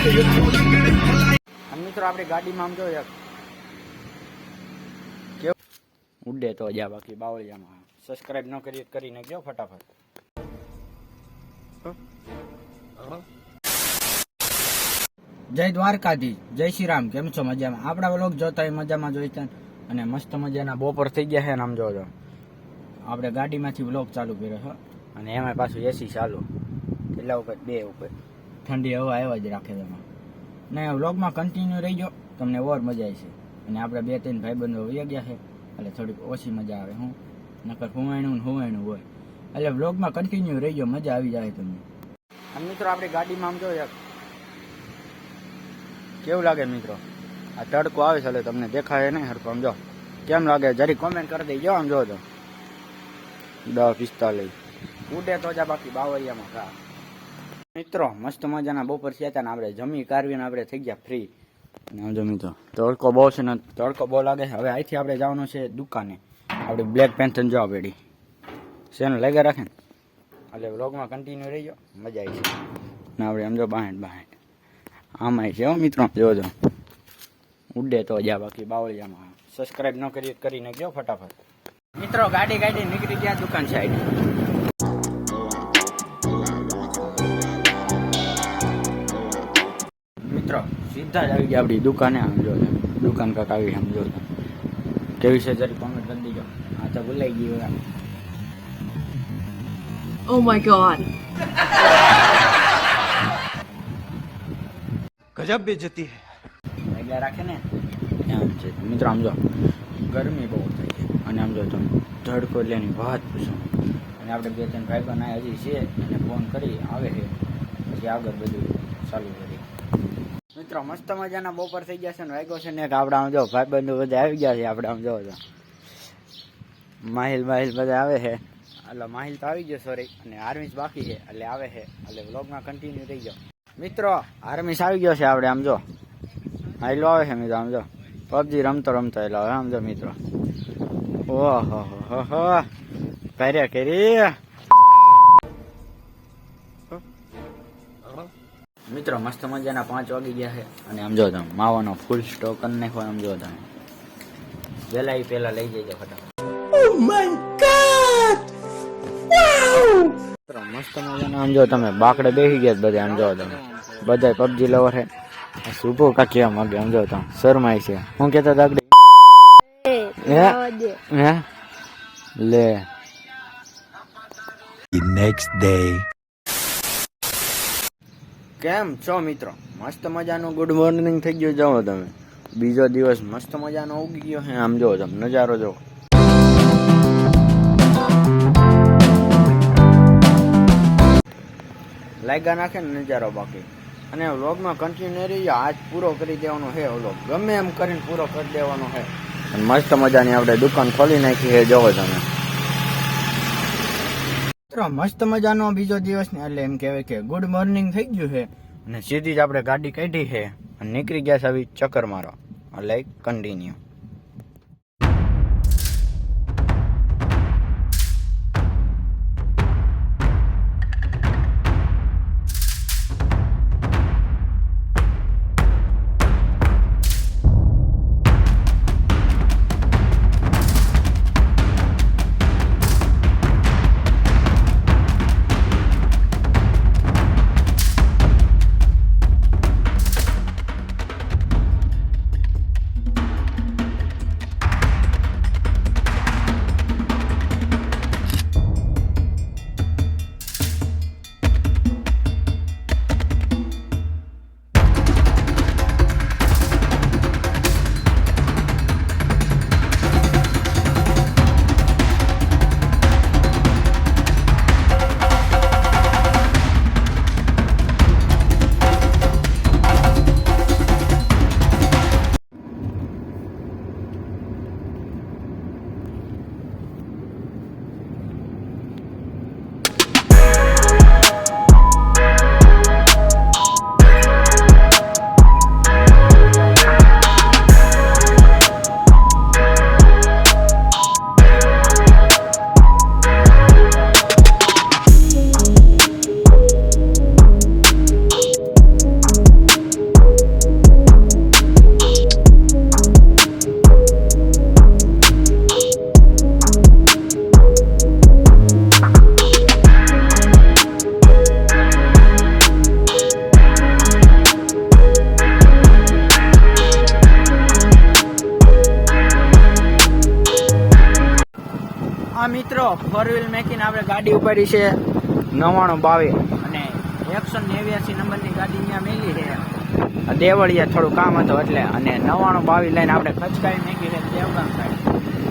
મિત્રો આપણી ગાડીમાં આમ જોઈએ કેવું ઉડે તો જા, બાકી બાવળિયામાં સબસ્ક્રાઇબ ન કરી કરીને ગયો ફટાફટ. જય દ્વારકાધી, જય શ્રી રામ. કેમ છો? મજામાં? આપણા વ્લોગ જોતા હોય મજામાં જોઈતા, અને મસ્ત મજાના બપોર થઈ ગયા છે ને આમ જોજો આપણે ગાડીમાંથી વ્લોગ ચાલુ કર્યો છે, અને એમાં પાછું એસી ચાલુ, કેટલા ઉપર? 2 ઉપર. ઠંડી હવા આવ્યા જ રાખે તમે, ને વ્લોગમાં કન્ટિન્યુ રહી ગયો, તમને ઓર મજા આવશે. અને આપણે 2-3 ભાઈબંધો વહી ગયા છે એટલે થોડીક ઓછી મજા આવે. હું નકર હુવાણું હોય એટલે વ્લોગમાં કન્ટિન્યુ રહી ગયો, મજા આવી જાય તમને. અને મિત્રો આપણી ગાડીમાં આમ જોઈએ કેવું લાગે મિત્રો? આ તડકો આવે છે એટલે તમને દેખાય નહીં હરખું. આમ જો કેમ લાગે જરી કોમેન્ટ કરી દેજો. આમ જો તો 10:45 ઉડે તો જા, બાકી બાવળિયામાં ખા. મિત્રો મસ્ત મજાના બપોર થયા હતા ને આપણે જમી કારવીને આપણે થઈ ગયા ફ્રી. અને આમ જો મિત્રો તડકો બહુ છે ને, તડકો બહુ લાગે છે. હવે અહીંથી આપણે જવાનું છે દુકાને. આપણે બ્લેક પેન્થર જોવા પેડી છે ને લાગ્યા રાખે ને, એટલે વ્લોગમાં કન્ટિન્યુ રહી ગયો, મજા આવી છે. ને આપણે આમ જો બાહેડ આમાં છે હો મિત્રો, જોજો ઉડે તો જા, બાકી બાવળિયામાં સબસ્ક્રાઇબ ન કરી કરીને ગયો ફટાફટ. મિત્રો ગાડી નીકળી ગયા દુકાન સાઈડ. મિત્રો સીધા જ આવી ગયા આપણી દુકાને. આમ જો દુકાન કાંક આવી, આમ જો કેવી છે જરી કોમેન્ટ કરી દીજો. આ તો ભૂલાઈ ગયું. Oh my god. ગજબ બેજતી હે લાગ્યા રાખે ને એમ છે મિત્રો. આમ જો ગરમી બહુ થઈ છે, અને આમ જો તમે તડકો લેની વાત પૂછો. અને આપણે 2-3 ભાઈબંધ આ હજી છે, અને ફોન કરી આવે છે, પછી આગળ બધું ચાલુ કરી. મિત્રો મસ્ત મજાના બપોર થઈ ગયા છે ને વાગ્યો છે ને એક. આપણે આમ જો ભાઈબંધો બધા આવી ગયા છે. આપણે આમ જો માહિલ બધા આવે છે, એટલે માહિલ તો આવી ગયો સોરી, અને આર્મીસ બાકી છે એટલે આવે છે, એટલે વ્લોગમાં કન્ટિન્યુ રહી ગયો. મિત્રો આર્મીસ આવી ગયો છે. આપણે આમ જો હાઈલો આવે છે મિત્રો. આમ જો પબજી રમતો એટલે હવે આમ જો મિત્રો ઓહો કર્યા કરી. મિત્રો મસ્ત મજાના 5 વાગી ગયા છે, અને આમ જો તમે માવાનો ફૂલ સ્ટોક કરી નાખો. આમ જો તમે પેલા લઈ જજો ફટાફટ. Oh my God! Wow! મસ્ત મજાના આમ જો તમે બાકડે બેસી ગયા બધા. આમ જો તમે બધા પબજી લવર છે. શુભો કા કેવા માંગે? આમ જો તમે શરમાય છે. હું કેતા દાગડે હે લે નેક્સ્ટ ડે. કેમ છો મિત્રો? મસ્ત મજાનું ગુડ મોર્નિંગ થઈ ગયું. જાઓ તમે બીજો દિવસ મસ્ત મજાનો ઉગી ગયો હે. આમ જો તમે નજારો જો. લાગ્યા નાખે ને નજારો બાકી. અને વ્લોગમાં કન્ટિન્યુ રહી જાય. આજ પૂરો કરી દેવાનો છે વ્લોગ, ગમે એમ કરીને પૂરો કરી દેવાનો છે. અને મસ્ત મજાની આપણે દુકાન ખોલી નાખી છે. જોવો તમે મિત્રો મસ્ત મજાનો બીજો દિવસ ને, એટલે એમ કહેવાય કે ગુડ મોર્નિંગ થઈ ગયું છે. અને સીધી જ આપણે ગાડી કાઢી છે અને નીકળી ગયા છે આવી ચક્કર મારો. એટલે કન્ટિન્યુ. હા મિત્રો, 4 વ્હીલ મેકીને આપણે ગાડી ઉપાડી છે 9922 અને 189 નંબરની ગાડી ત્યાં મેલી છે દેવળિયા. થોડું કામ હતું એટલે, અને 9922 લઈને આપણે ખચકાઈ મેકી છે દેવગામ સાઈડ.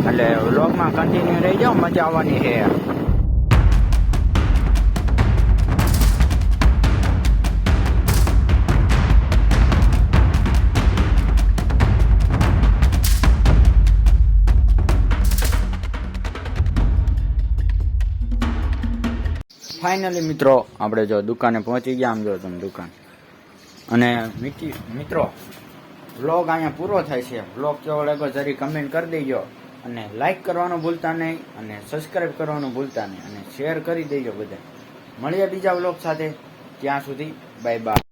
એટલે વ્લોગમાં કન્ટિન્યુ રહી જાઓ, મજા આવવાની છે. ફાઇનલી મિત્રો આપણે જો દુકાને પહોંચી ગયા. આમ જો તમે દુકાન. અને મિત્રો વ્લોગ અહીંયા પૂરો થાય છે. વ્લોગ કેવો લાગ્યો જરી કમેન્ટ કરી દેજો, અને લાઈક કરવાનું ભૂલતા નહીં, અને સબસ્ક્રાઈબ કરવાનું ભૂલતા નહીં, અને શેર કરી દેજો બધા. મળીએ બીજા વ્લોગ સાથે. ત્યાં સુધી બાય બાય.